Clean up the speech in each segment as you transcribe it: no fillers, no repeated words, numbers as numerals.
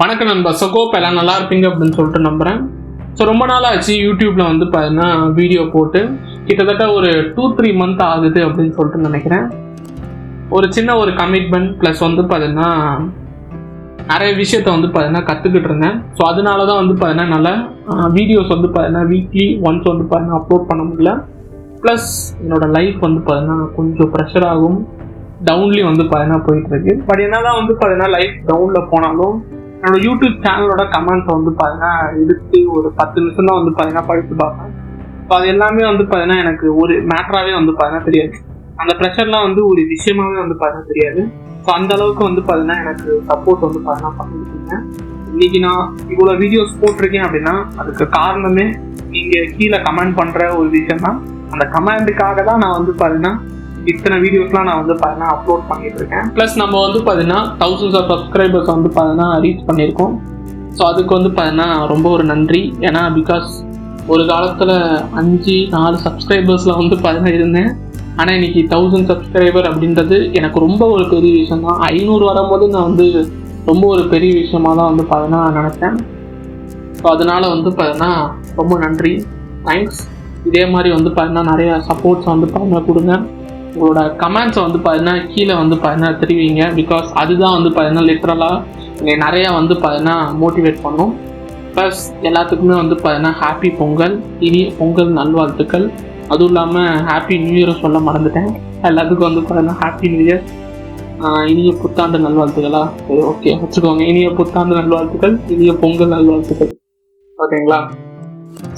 வணக்கம் நண்பா. சகோப் எல்லாம் நல்லா இருப்பீங்க அப்படின்னு சொல்லிட்டு நம்புகிறேன். ஸோ ரொம்ப நாள் ஆச்சு யூடியூப்பில் வந்து பார்த்தீங்கன்னா வீடியோ போட்டு கிட்டத்தட்ட ஒரு 2-3 மந்த் ஆகுது அப்படின்னு சொல்லிட்டு நினைக்கிறேன். ஒரு சின்ன ஒரு கமிட்மெண்ட் ப்ளஸ் வந்து பார்த்தீங்கன்னா நிறைய விஷயத்த வந்து பார்த்தீங்கன்னா கற்றுக்கிட்டு இருந்தேன். ஸோ அதனால தான் வந்து பார்த்தீங்கன்னா நல்லா வீடியோஸ் வந்து பார்த்தீங்கன்னா வீக்லி ஒன்ஸ் வந்து பார்த்தீங்கன்னா அப்லோட் பண்ண முடியல. ப்ளஸ் என்னோடய லைஃப் வந்து பார்த்தீங்கன்னா கொஞ்சம் ப்ரெஷராகவும் டவுன்லேயும் வந்து பார்த்தீங்கன்னா போயிட்டுருக்கு. பட் என்ன தான் வந்து பார்த்தீங்கன்னா லைஃப் டவுனில் போனாலும் என்னோட யூடியூப் சேனலோட கமெண்ட்ஸை வந்து பார்த்தீங்கன்னா எடுத்து ஒரு 10 நிமிஷம் தான் வந்து பார்த்தீங்கன்னா படித்து பார்ப்பேன். ஸோ அது எல்லாமே வந்து பார்த்தீங்கன்னா எனக்கு ஒரு மேட்டராகவே வந்து பார்த்தீங்கன்னா தெரியாது. அந்த ப்ரெஷர்லாம் வந்து ஒரு விஷயமாகவே வந்து பார்த்தீங்கன்னா தெரியாது. ஸோ அந்த அளவுக்கு வந்து பார்த்தீங்கன்னா எனக்கு சப்போர்ட் வந்து பார்த்தீங்கன்னா பண்ணியிருக்கீங்க. இன்றைக்கி நான் இவ்வளோ வீடியோஸ் போட்டிருக்கேன் அப்படின்னா அதுக்கு காரணமே நீங்கள் கீழே கமெண்ட் பண்ணுற ஒரு விஷயம் தான். அந்த கமெண்ட்டுக்காக தான் நான் வந்து பார்த்தீங்கன்னா இத்தனை வீடியோஸ்லாம் நான் வந்து பார்த்தீங்கன்னா அப்லோட் பண்ணிட்டு இருக்கேன். ப்ளஸ் நம்ம வந்து பார்த்தீங்கன்னா thousands of சப்ஸ்கிரைபர்ஸ் வந்து பார்த்தீங்கன்னா ரீச் பண்ணியிருக்கோம். ஸோ அதுக்கு வந்து பார்த்தீங்கன்னா ரொம்ப ஒரு நன்றி. ஏன்னா பிகாஸ் ஒரு காலத்தில் 5-4 சப்ஸ்கிரைபர்ஸில் வந்து பார்த்தீங்கன்னா இருந்தேன். ஆனால் இன்னைக்கு 1000 சப்ஸ்கிரைபர் அப்படின்றது எனக்கு ரொம்ப ஒரு பெரிய விஷயம் தான். 500 வரும்போது நான் வந்து ரொம்ப ஒரு பெரிய விஷயமாக தான் வந்து பார்த்தீங்கன்னா நினச்சேன். ஸோ அதனால வந்து பார்த்தீங்கன்னா ரொம்ப நன்றி, தேங்க்ஸ். இதே மாதிரி வந்து பார்த்தீங்கன்னா நிறைய சப்போர்ட்ஸ் வந்து பார்த்தீங்கன்னா கொடுங்க. உங்களோட கமெண்ட்ஸை வந்து பார்த்தீங்கன்னா கீழே வந்து பார்த்தீங்கன்னா தெரிவிங்க. பிகாஸ் அதுதான் வந்து பார்த்தீங்கன்னா லிட்ரலாக நீங்கள் நிறையா வந்து பார்த்தீங்கன்னா மோட்டிவேட் பண்ணும். ப்ளஸ் எல்லாத்துக்குமே வந்து பார்த்தீங்கன்னா ஹாப்பி பொங்கல், இனிய பொங்கல் நல்வாழ்த்துக்கள். அதுவும் இல்லாமல் ஹாப்பி நியூ இயர் சொல்ல மறந்துட்டேன். எல்லாத்துக்கும் வந்து பார்த்தீங்கன்னா ஹாப்பி நியூ இயர், இனிய புத்தாண்டு நல்வாழ்த்துக்களா? சரி, ஓகே வச்சுக்கோங்க. இனிய புத்தாண்டு நல்வாழ்த்துக்கள், இனிய பொங்கல் நல்வாழ்த்துக்கள். ஓகேங்களா?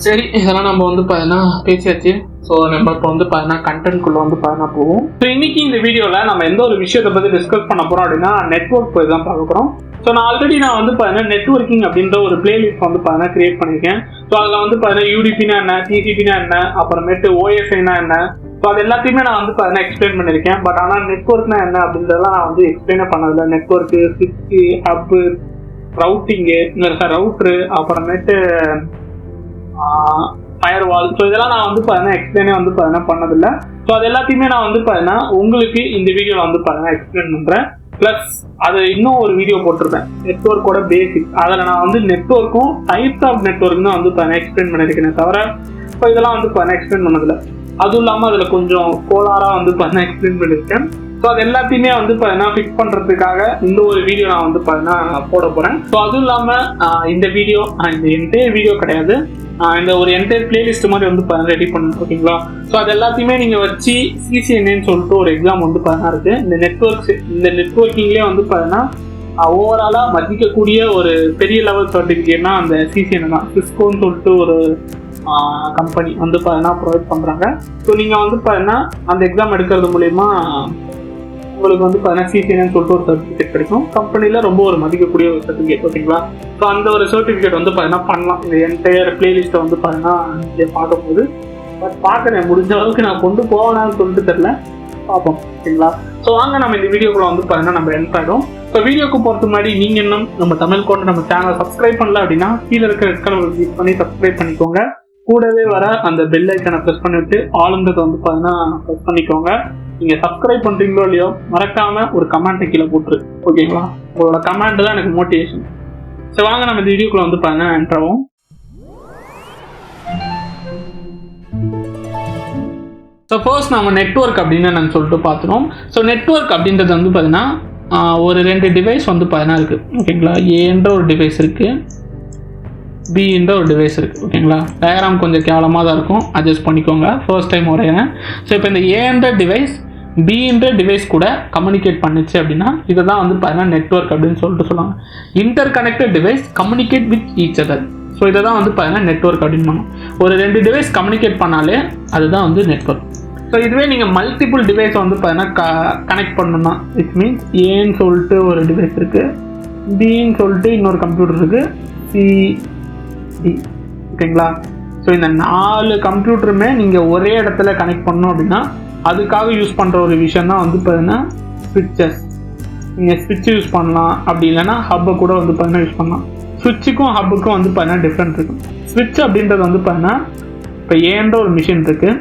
சரி, இதெல்லாம் நம்ம வந்து பார்த்தீங்கன்னா பேசியாச்சு. ஸோ நம்ம இப்போ வந்து பார்த்தீங்கன்னா கண்டென்ட்குள்ளே வந்து பார்த்தீங்கன்னா போவோம். ஸோ இன்னைக்கு இந்த வீடியோவில் நம்ம எந்த ஒரு விஷயத்தை பற்றி டிஸ்கஸ் பண்ண போகிறோம் அப்படின்னா நெட்வொர்க் போய் தான் பார்க்க போகிறோம். ஸோ நான் ஆல்ரெடி வந்து பார்த்தீங்கன்னா நெட்வொர்க்கிங் அப்படின்ற ஒரு பிளேலிஸ்ட் வந்து பார்த்தீங்கன்னா கிரியேட் பண்ணியிருக்கேன். ஸோ அதில் வந்து பார்த்தீங்கன்னா யூடிபினா என்ன, டிசிபினா என்ன, அப்புறமேட்டு ஓஎஸ்ஐனா என்ன, ஸோ அது எல்லாத்தையுமே நான் வந்து பார்த்தீங்கன்னா எக்ஸ்பிளைன் பண்ணியிருக்கேன். பட் ஆனால் நெட்வொர்க்னா என்ன அப்படின்றதெல்லாம் நான் வந்து எக்ஸ்பிளைனே பண்ணதில்லை. நெட்வொர்க்கு, ஸ்விட்ச்சு, ஹப்பு, ரவுட்டிங்கு, ரவுட்ரு, அப்புறமேட்டு ஃபயர்வால், ஸோ இதெல்லாம் நான் வந்து பார்த்தீங்கன்னா எக்ஸ்பிளைனே வந்து பார்த்தீங்கன்னா பண்ணதில்லை. ஸோ அது எல்லாத்தையுமே நான் வந்து பார்த்தீங்கன்னா உங்களுக்கு இந்த வீடியோவில் வந்து பார்த்தீங்கன்னா எக்ஸ்பிளைன் பண்ணுறேன். ப்ளஸ் அது இன்னும் ஒரு வீடியோ போட்டிருப்பேன் நெட்வொர்க்கோட பேசிக். அதில் நான் வந்து நெட்வொர்க்கும் டைப்ஸ் ஆஃப் நெட்வொர்க் தான் வந்து பார்த்தீங்கன்னா எக்ஸ்பிளைன் பண்ணியிருக்கேன் தவிர இப்போ இதெல்லாம் வந்து பார்த்தீங்கன்னா எக்ஸ்பிளைன் பண்ணதில்லை. அதுவும் இல்லாமல் அதில் கொஞ்சம் கோளாராக வந்து பார்த்தீங்கன்னா எக்ஸ்பிளைன் பண்ணியிருக்கேன். ஸோ அது எல்லாத்தையுமே வந்து பார்த்தீங்கன்னா ஃபிக்ஸ் பண்ணுறதுக்காக இந்த ஒரு வீடியோ நான் வந்து பார்த்தீங்கன்னா போட போகிறேன். ஸோ அதுவும் இல்லாமல் இந்த வீடியோ இந்த என்டையர் வீடியோ கிடையாது, இந்த ஒரு என்டையர் பிளேலிஸ்ட் மாதிரி வந்து ரெடி பண்ணணும். ஓகேங்களா? ஸோ அது எல்லாத்தையுமே நீங்கள் வச்சு சிசிஎன்ஏன்னு சொல்லிட்டு ஒரு எக்ஸாம் வந்து பார்த்தீங்கன்னா இருக்குது. இந்த நெட்வொர்க்கிங்லேயே வந்து பார்த்தீங்கன்னா ஓவராலாக மதிக்கக்கூடிய ஒரு பெரிய லெவல் சர்டிஃபிகேட்னா அந்த சிசிஎன்ஏ தான். சிஸ்கோன்னு சொல்லிட்டு ஒரு கம்பெனி வந்து பார்த்தீங்கன்னா ப்ரொவைட் பண்ணுறாங்க. ஸோ நீங்கள் வந்து பார்த்தீங்கன்னா அந்த எக்ஸாம் எடுக்கிறது மூலயமா உங்களுக்கு வந்து பார்த்தீங்கன்னா சிசிஎன்னு சொல்லிட்டு ஒரு சர்டிஃபிகேட் கிடைக்கும். கம்பெனியில் ரொம்ப ஒரு மதிக்கக்கூடிய ஒரு சர்டிஃபிகேட். ஓகேங்களா? ஸோ அந்த ஒரு சர்டிஃபிகேட் வந்து பார்த்தீங்கன்னா பண்ணலாம். இந்த என்டையர் பிளேலிஸ்ட்டை வந்து பார்த்தீங்கன்னா இங்கே பார்க்கும்போது பட் பார்க்குறேன், முடிஞ்ச அளவுக்கு நான் கொண்டு போவேனான்னு சொல்லிட்டு தெரில, பார்ப்போம். ஓகேங்களா? ஸோ வாங்க நம்ம இந்த வீடியோக்குள்ள வந்து பார்த்தீங்கன்னா நம்ம என்ட் ஆகிடும். ஸோ வீடியோக்கு போகிறது முன்னாடி நீங்கள் இன்னும் நம்ம தமிழ்கோடு நம்ம சேனலை சப்ஸ்கிரைப் பண்ணல அப்படின்னா கீழே இருக்க ரெட் கலர் கிளிக் பண்ணி சப்ஸ்கிரைப் பண்ணிக்கோங்க. கூடவே வர அந்த பெல் ஐக்கனை ப்ரெஸ் பண்ணிவிட்டு ஆளுன்றதை வந்து பார்த்தீங்கன்னா ப்ரெஸ் பண்ணிக்கோங்க. நீங்கள் சப்ஸ்கிரைப் பண்ணுறீங்களோ இல்லையோ மறக்காமல் ஒரு கமெண்ட்டை கீழே போட்டுரு. ஓகேங்களா? உங்களோட கமெண்ட் தான் எனக்கு மோட்டிவேஷன். ஸோ வாங்க நம்ம இந்த வீடியோக்குள்ள வந்து பார்த்தீங்கன்னா என்ட்ராகும். சப்போஸ் நம்ம நெட்வொர்க் அப்படின்னு நான் சொல்லிட்டு பார்த்துருவோம். ஸோ நெட்வொர்க் அப்படின்றது வந்து பார்த்தீங்கன்னா ஒரு 2 டிவைஸ் வந்து பார்த்தீங்கன்னா இருக்குது. ஓகேங்களா? ஏன்ற ஒரு டிவைஸ் இருக்குது, பின்ற ஒரு டிவைஸ் இருக்குது. ஓகேங்களா? டயக்ராம் கொஞ்சம் கேவலமாக தான் இருக்கும், அட்ஜஸ்ட் பண்ணிக்கோங்க. ஃபர்ஸ்ட் டைம் வரைகிறேன். ஸோ இப்போ இந்த ஏன்ற டிவைஸ் பின்ற டிவைஸ் கூட கம்யூனிகேட் பண்ணிச்சு அப்படின்னா இதை தான் வந்து பார்த்தீங்கன்னா நெட்வொர்க் அப்படின்னு சொல்லிட்டு சொல்லுவாங்க. Inter connected device communicate with each other. So இதை தான் வந்து பார்த்தீங்கன்னா நெட்வொர்க் அப்படின்னு பண்ணுவோம். ஒரு 2 டிவைஸ் கம்யூனிகேட் பண்ணாலே அதுதான் வந்து நெட்வொர்க். ஸோ இதுவே நீங்கள் மல்டிபிள் டிவைஸை வந்து பார்த்தீங்கன்னா கனெக்ட் பண்ணணும்னா இட் மீன்ஸ் ஏன்னு சொல்லிட்டு ஒரு டிவைஸ் இருக்குது, பின்னு சொல்லிட்டு இன்னொரு கம்ப்யூட்டர் இருக்குது, சிடி. ஓகேங்களா? ஸோ இந்த 4 கம்ப்யூட்டருமே நீங்கள் ஒரே இடத்துல கனெக்ட் பண்ணணும் அப்படின்னா அதுக்காக யூஸ் பண்ணுற ஒரு விஷயம் தான் வந்து பார்த்தீங்கன்னா ஸ்விட்சஸ். நீங்கள் ஸ்விட்ச் யூஸ் பண்ணலாம், அப்படி இல்லைன்னா ஹப்பை கூட வந்து பார்த்தீங்கன்னா யூஸ் பண்ணலாம். ஸ்விட்சுக்கும் ஹப்புக்கும் வந்து பார்த்தீங்கன்னா டிஃப்ரெண்ட் இருக்கும். ஸ்விட்ச் அப்படின்றது வந்து பார்த்தீங்கன்னா இப்போ ஏன்ற ஒரு மிஷின் இருக்குது,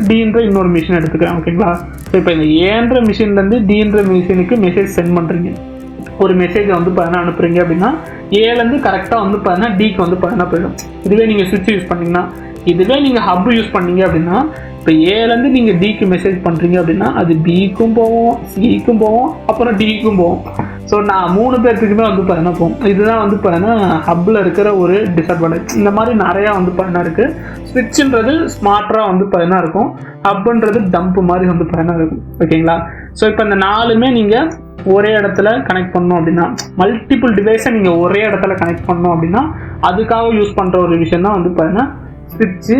டின்ற இன்னொரு மிஷின் எடுத்துக்கிறேன். ஓகேங்களா? ஸோ இப்போ இந்த ஏன்ற மிஷின்லேருந்து டின்ற மிஷினுக்கு மெசேஜ் சென்ட் பண்ணுறீங்க. ஒரு மெசேஜை வந்து பார்த்தீங்கன்னா அனுப்புறீங்க அப்படின்னா ஏலேருந்து கரெக்டாக வந்து பார்த்தீங்கன்னா டிக்கு வந்து பார்த்தீங்கன்னா போயிடும். இதுவே நீங்கள் சுவிட்ச் யூஸ் பண்ணிங்கன்னா, இதுவே நீங்கள் ஹப் யூஸ் பண்ணீங்க அப்படின்னா, இப்போ ஏலேருந்து நீங்கள் டிக்கு மெசேஜ் பண்ணுறீங்க அப்படின்னா அது பிக்கும் போவோம், சிக்கும் போவோம், அப்புறம் டிக்கும் போவோம். ஸோ நான் 3 பேர்த்துக்குமே வந்து பார்த்தீங்கன்னா போகும். இதுதான் வந்து பார்த்தீங்கன்னா ஹப்பில் இருக்கிற ஒரு டிஸ்அட்வான்டேஜ். இந்த மாதிரி நிறையா வந்து பார்த்தீங்கன்னா இருக்குது. ஸ்விட்சுன்றது ஸ்மார்ட்டராக வந்து பார்த்தீங்கன்னா இருக்கும், ஹப்புன்றது டம்ப் மாதிரி வந்து பார்த்தீங்கன்னா இருக்கும். ஓகேங்களா? ஸோ இப்போ இந்த 4மே நீங்கள் ஒரே இடத்துல கனெக்ட் பண்ணணும் அப்படின்னா, மல்டிபிள் டிவைஸை நீங்கள் ஒரே இடத்துல கனெக்ட் பண்ணணும் அப்படின்னா அதுக்காக யூஸ் பண்ணுற ஒரு விஷயம் தான் வந்து பார்த்தீங்கன்னா ஸ்விட்சு,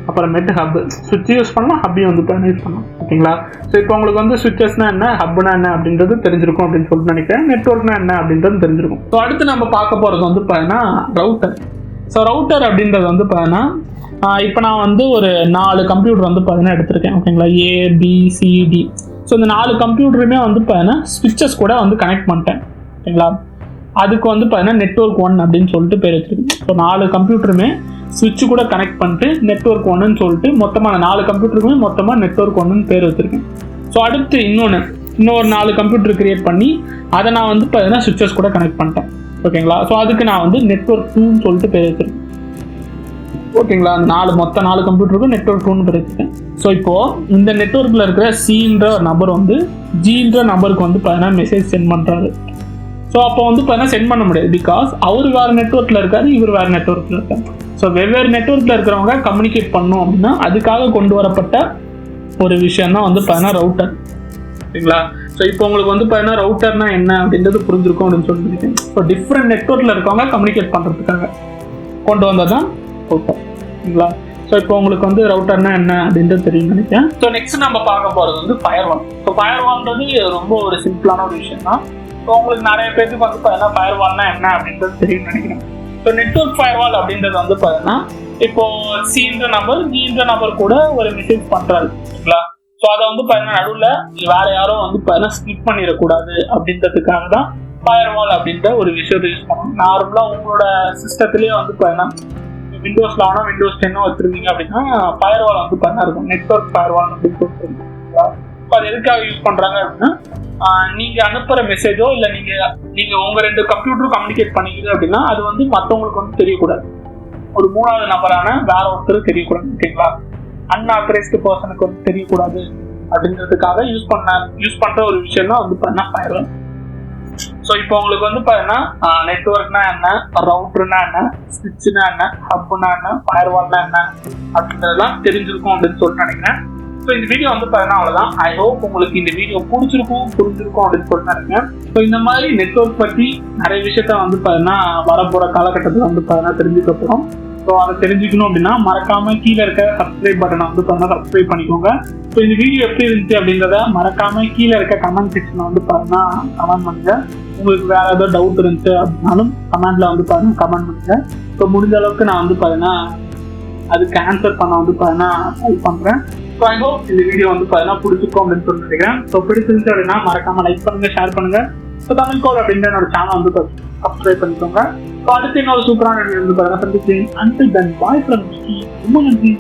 அப்புறமேட்டு ஹப். ஸ்விட்ச் யூஸ் பண்ணலாம், ஹப்பையும் வந்து பார்த்தீங்கன்னா யூஸ் பண்ணலாம். ஓகேங்களா? ஸோ இப்போ உங்களுக்கு வந்து ஸ்விட்சஸ்னா என்ன, ஹப்னா என்ன அப்படின்றது தெரிஞ்சிருக்கும் அப்படின்னு சொல்லிட்டு நினைக்கிறேன். நெட்வொர்க்னா என்ன அப்படின்றது தெரிஞ்சிருக்கும். ஸோ அடுத்து நம்ம பார்க்க போகிறது வந்து பார்த்தீங்கன்னா ரவுட்டர். ஸோ ரவுட்டர் அப்படின்றது வந்து பார்த்தீங்கன்னா இப்போ நான் வந்து ஒரு 4 கம்ப்யூட்டர் வந்து பார்த்தீங்கன்னா எடுத்திருக்கேன். ஓகேங்களா? ABCD. ஸோ இந்த 4 கம்ப்யூட்டருமே வந்து பார்த்தீங்கன்னா ஸ்விட்சஸ் கூட வந்து கனெக்ட் பண்ணிட்டேன். ஓகேங்களா? அதுக்கு வந்து பார்த்தீங்கன்னா நெட்வொர்க் 1 அப்படின்னு சொல்லிட்டு பேர் வச்சிருக்கேன். ஸோ 4 கம்ப்யூட்டருமே ஸ்விட்ச் கூட கனெக்ட் பண்ணிட்டு நெட்வொர்க் 1ன்னு சொல்லிட்டு மொத்தமாக 4 கம்ப்யூட்டருக்குமே மொத்தமாக நெட்வொர்க் 1ன்னு பேர் வச்சிருக்கேன். ஸோ அடுத்து இன்னொரு 4 கம்ப்யூட்டர் கிரியேட் பண்ணி அதை நான் வந்து பார்த்தீங்கன்னா ஸ்விட்சஸ் கூட கனெக்ட் பண்ணிட்டேன். ஓகேங்களா? ஸோ அதுக்கு நான் வந்து நெட்வொர்க் 2ன்னு சொல்லிட்டு பேர் வச்சிருக்கேன். ஓகேங்களா? அந்த மொத்த 4 கம்ப்யூட்டருக்கும் நெட்வொர்க் 2ன்னு பேர் வச்சிருக்கேன். ஸோ இப்போது இந்த நெட்வொர்க்கில் இருக்கிற சின்ற நபர் வந்து ஜின்ற நபருக்கு வந்து பார்த்தீங்கன்னா மெசேஜ் சென்ட் பண்ணுறாரு. ஸோ அப்போ வந்து பார்த்தீங்கன்னா சென்ட் பண்ண முடியாது. பிகாஸ் அவர் வேறு நெட்வொர்க்கில் இருக்காரு, இவர் வேறு நெட்வொர்க்கில் இருக்காரு. ஸோ வெவ்வேறு நெட்வொர்க்கில் இருக்கிறவங்க கம்யூனிகேட் பண்ணணும் அப்படின்னா அதுக்காக கொண்டு வரப்பட்ட ஒரு விஷயம் தான் வந்து பார்த்தீங்கன்னா ரவுட்டர். ஓகேங்களா? ஸோ இப்போ உங்களுக்கு வந்து பார்த்தீங்கன்னா ரவுட்டர்னா என்ன அப்படின்றது புரிஞ்சிருக்கும் அப்படின்னு சொல்லியிருக்கேன். ஸோ டிஃப்ரெண்ட் நெட்வொர்க்கில் இருக்கவங்க கம்யூனிகேட் பண்ணுறதுக்காக கொண்டு வந்தது தான் ரவுட்டர். ஓகேங்களா? ஸோ இப்போ உங்களுக்கு வந்து ரவுட்டர்னா என்ன அப்படின்றது தெரியும் நினைக்கிறேன். ஸோ நெக்ஸ்ட் நம்ம பார்க்க போகிறது வந்து ஃபயர்வால். ஸோ ஃபயர்வால்ன்றது ரொம்ப ஒரு சிம்பிளான ஒரு விஷயம் தான். ஸோ உங்களுக்கு நிறைய பேருக்கு வந்து பார்த்தீங்கன்னா ஃபயர்வால்னா என்ன அப்படின்றது தெரியும் நினைக்கிறேன். ஸோ நெட்வொர்க் ஃபயர்வால் அப்படின்றது வந்து பார்த்தீங்கன்னா இப்போ சின்ற நம்பர் ஜின்ற நம்பர் கூட ஒரு மெசேஜ் பண்ணுறாரு. ஓகேங்களா? ஸோ அதை வந்து பார்த்தீங்கன்னா நடுவில் வேற யாரும் வந்து பார்த்தீங்கன்னா ஸ்கிப் பண்ணிடக்கூடாது அப்படின்றதுக்காக தான் ஃபயர்வால் அப்படின்ற ஒரு விஷயத்தை யூஸ் பண்ணணும். நார்மலாக உங்களோட சிஸ்டத்துலேயே வந்து பார்த்தீங்கன்னா விண்டோஸ் 11 விண்டோஸ் 10 வச்சிருந்தீங்க அப்படின்னா ஃபயர்வால் வந்து பார்த்தீங்கன்னா இருக்கும், நெட்வொர்க் ஃபயர்வால் அப்படின்னு சொல்லிட்டு. அது எதுக்காக யூஸ் பண்ணுறாங்க அப்படின்னா நீங்க அனுப்புற மெசேஜோ இல்லை நீங்க உங்க 2 கம்ப்யூட்டரும் கம்யூனிகேட் பண்ணிக்குது அப்படின்னா அது வந்து மற்றவங்களுக்கு வந்து தெரியக்கூடாது, ஒரு 3வது நபரான வேற ஒருத்தர் தெரியக்கூடாது. ஓகேங்களா? அன்ஆத்தரைஸ்டு பர்சனுக்கு வந்து தெரியக்கூடாது அப்படின்றதுக்காக யூஸ் பண்ற ஒரு விஷயம் தான் வந்து பார்த்தீங்கன்னா ஃபயர்வால். ஸோ இப்போ உங்களுக்கு வந்து பார்த்தீங்கன்னா நெட்வொர்க்னா என்ன, ரவுட்டர்னா என்ன, ஸ்விட்ச்னா என்ன, ஹப்னா என்ன, ஃபயர்வால்னா என்ன அப்படின்றதெல்லாம் தெரிஞ்சிருக்கும் அப்படின்னு சொல்லிட்டு நினைக்கிறேன். ஸோ இந்த வீடியோ வந்து பார்த்தீங்கன்னா அவ்வளோதான். ஐ ஹோப் உங்களுக்கு இந்த வீடியோ புரிஞ்சிருக்கும் அப்படின்னு சொல்லிட்டு நினைக்கிறேன். ஸோ இந்த மாதிரி நெட்வொர்க் பற்றி நிறைய விஷயத்த வந்து பார்த்தீங்கன்னா வரப்போகிற காலகட்டத்தில் வந்து பார்த்தீங்கன்னா தெரிஞ்சுக்க போகிறோம். ஸோ அதை தெரிஞ்சுக்கணும் அப்படின்னா மறக்காமல் கீழே இருக்க சப்ஸ்கிரைப் பட்டனை வந்து பார்த்தீங்கன்னா சப்ஸ்கிரைப் பண்ணிக்கோங்க. ஸோ இந்த வீடியோ எப்படி இருந்துச்சு அப்படின்றத மறக்காமல் கீழே இருக்க கமெண்ட் செக்ஷனில் வந்து பார்த்தீங்கன்னா கமெண்ட் பண்ணுங்க. உங்களுக்கு வேறு ஏதோ டவுட் இருந்துச்சு அப்படின்னாலும் கமெண்ட்டில் வந்து பார்த்தீங்கன்னா கமெண்ட் பண்ணுங்க. ஸோ முடிஞ்ச அளவுக்கு நான் வந்து பார்த்தீங்கன்னா அதுக்கு ஆன்சர் பண்ண வந்து பார்த்தீங்கன்னா ட்ரை பண்ணுறேன். ஸோ ஐ ஹோப் இந்த வீடியோ வந்து பார்த்தீங்கன்னா பிடிச்சிருக்கும் அப்படின்னு சொல்லிட்டு நினைக்கிறேன். ஸோ பிடிச்சிருந்துச்சு அப்படின்னா மறக்காமல் லைக் பண்ணுங்க, ஷேர் பண்ணுங்க. ஸோ தமிழ்கோட் அப்படின்ற என்னோட சேனல் வந்து சப்ஸ்கிரைப் பண்ணிக்கோங்க. ஸோ அடுத்து இன்னொரு சூப்பரான வீடியோ வந்து பார்த்தீங்கன்னா சந்திக்கிறேன். Until then, bye from me. ரொம்ப நன்றி.